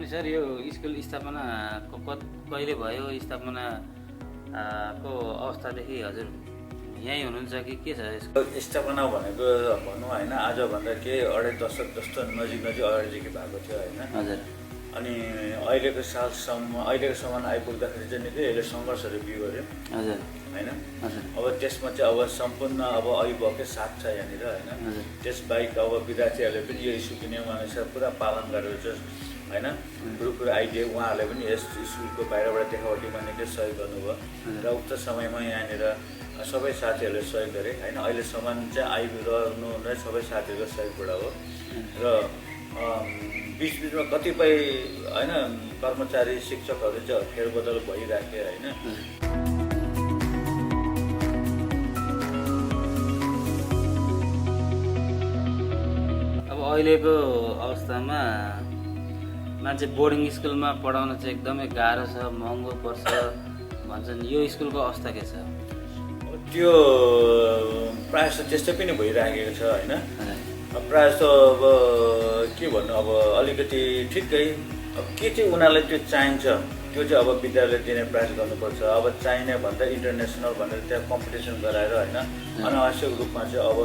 Sir यो school स्थापना कहिले भयो स्थापना को अवस्थादेखि हजुर यहीँ हुनुहुन्छ कि के छ यसको स्थापना भनेको भनौँ होइन आजभन्दा केही 2.5 दशक जस्तो नजिक अगाडिदेखि भएको थियो होइन। हजुर अनि अहिलेको सालसम्म आइपुग्दाखेरि चाहिँ निकै यसले सङ्घर्षहरू बिगऱ्यो हजुर होइन। हजुर अब त्यसमा चाहिँ अब सम्पूर्ण अब अभिभावकै साथ छ यहाँनिर होइन। त्यसबाहेक अब विद्यार्थीहरूले पनि यो स्कुलको नियमअनुसार पुरा पालन गरेर चाहिँ होइन कुरो आइदियो। उहाँहरूले पनि यस स्कुलको बाहिरबाट देखावटीमा निकै सहयोग गर्नुभयो र उक्त समयमा यहाँनिर सबै साथीहरूले सहयोग गरे होइन। अहिलेसम्म चाहिँ आइरहनु नै सबै साथीहरूको सहयोगबाट हो र बिचबिचमा कतिपय होइन कर्मचारी शिक्षकहरू चाहिँ फेरबदल भइराखे होइन। अब अहिलेको अवस्थामा मान्छे बोर्डिङ स्कुलमा पढाउन चाहिँ एकदमै गाह्रो छ, महँगो पर्छ भन्छन्। यो स्कुलको अवस्था के छ? त्यो प्रायः जस्तो त्यस्तै पनि भइराखेको छ होइन। प्रायः जस्तो अब के भन्नु अब अलिकति ठिकै अब के चाहिँ उनीहरूलाई त्यो चाहिन्छ त्यो चाहिँ अब विद्यालयले दिने प्रयास गर्नुपर्छ। अब चाहिने भन्दा इन्टरनेसनल भनेर त्यहाँ कम्पिटिसन गराएर होइन अनावश्यक रूपमा चाहिँ अब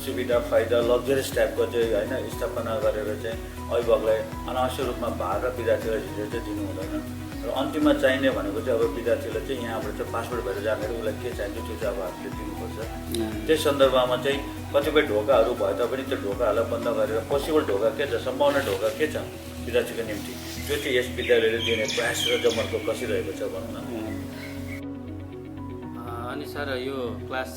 सुविधा फाइदा लग्जरियस टाइपको चाहिँ होइन स्थापना गरेर चाहिँ अभिभावकलाई अनावश्यक रूपमा भार र विद्यार्थीलाई झिझेर चाहिँ दिनु हुँदैन। र अन्तिममा चाहिने भनेको चाहिँ अब विद्यार्थीलाई चाहिँ यहाँबाट चाहिँ पासपोर्ट भएर जाँदाखेरि उसलाई के चाहिन्छ त्यो चाहिँ अब हामीले दिनुपर्छ। त्यस सन्दर्भमा चाहिँ कतिपय ढोकाहरू भए तापनि त्यो ढोकाहरूलाई बन्द गरेर पोसिबल ढोका के छ, सम्भावना ढोका के छ विद्यार्थीको निम्ति त्यो चाहिँ यस विद्यालयले दिने प्रयास र जमर्को कसिरहेको छ भनौँ न। अनि सर यो क्लास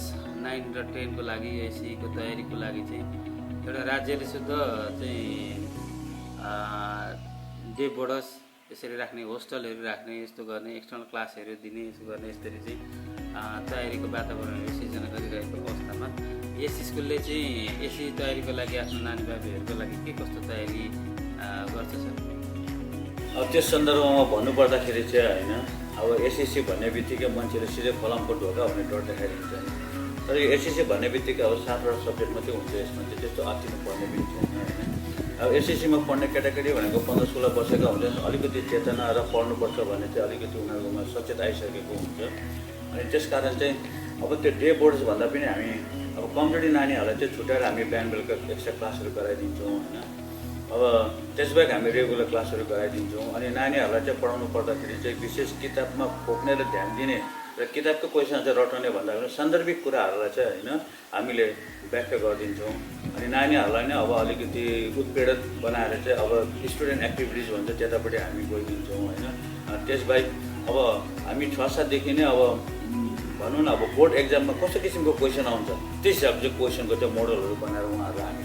9 र 10 को लागि एससीको तयारीको लागि चाहिँ एउटा राज्यले शुद्ध चाहिँ डे बोर्डर्स यसरी राख्ने, होस्टलहरू राख्ने, यस्तो गर्ने, एक्सटर्नल क्लासहरू दिने, यसो गर्ने, यसरी चाहिँ तयारीको वातावरणहरू सिर्जना गरिरहेको अवस्थामा यस स्कुलले चाहिँ एससी तयारीको लागि आफ्नो नानी बाबीहरूको लागि के कस्तो तयारी गर्छ सर? अब त्यस सन्दर्भमा भन्नुपर्दाखेरि चाहिँ होइन अब एसएससी भन्ने बित्तिकै मान्छेले सिधै फलामको ढोका भन्ने डर देखाइदिन्छ। तर यो एसएससी भन्ने बित्तिकै अब 7वटा सब्जेक्ट मात्रै हुन्छ यसमा चाहिँ त्यस्तो आत्तिनु पर्ने पनि छैन होइन। अब एसएससीमा पढ्ने केटाकेटी भनेको 15-16 वर्षका हुन्छन्, अलिकति चेतना र पढ्नुपर्छ भन्ने चाहिँ अलिकति उनीहरूकोमा सचेत आइसकेको हुन्छ। अनि त्यस कारण चाहिँ अब त्यो डे बोर्ड्स भन्दा पनि हामी अब कमजोरी नानीहरूलाई चाहिँ छुट्याएर हामी बिहान बेलुका एक्स्ट्रा क्लासहरू गराइदिन्छौँ होइन। अब त्यसबाहेक हामी रेगुलर क्लासहरू गराइदिन्छौँ। अनि नानीहरूलाई चाहिँ पढाउनु पर्दाखेरि चाहिँ विशेष किताबमा खोक्ने र ध्यान दिने र किताबको क्वेसन चाहिँ रटाउने भन्दाखेरि सान्दर्भिक कुराहरूलाई चाहिँ होइन हामीले व्याख्या गरिदिन्छौँ। अनि नानीहरूलाई नै अब अलिकति उत्पीडित बनाएर चाहिँ अब स्टुडेन्ट एक्टिभिटिज भन्छ त्यतापट्टि हामी गइदिन्छौँ होइन। त्यसबाहेक अब हामी 6-7देखि नै अब भनौँ न अब बोर्ड एक्जाममा कस्तो किसिमको क्वेसन आउँछ त्यस हिसाबले चाहिँ क्वेसनको चाहिँ मोडलहरू बनाएर उहाँहरूलाई हामी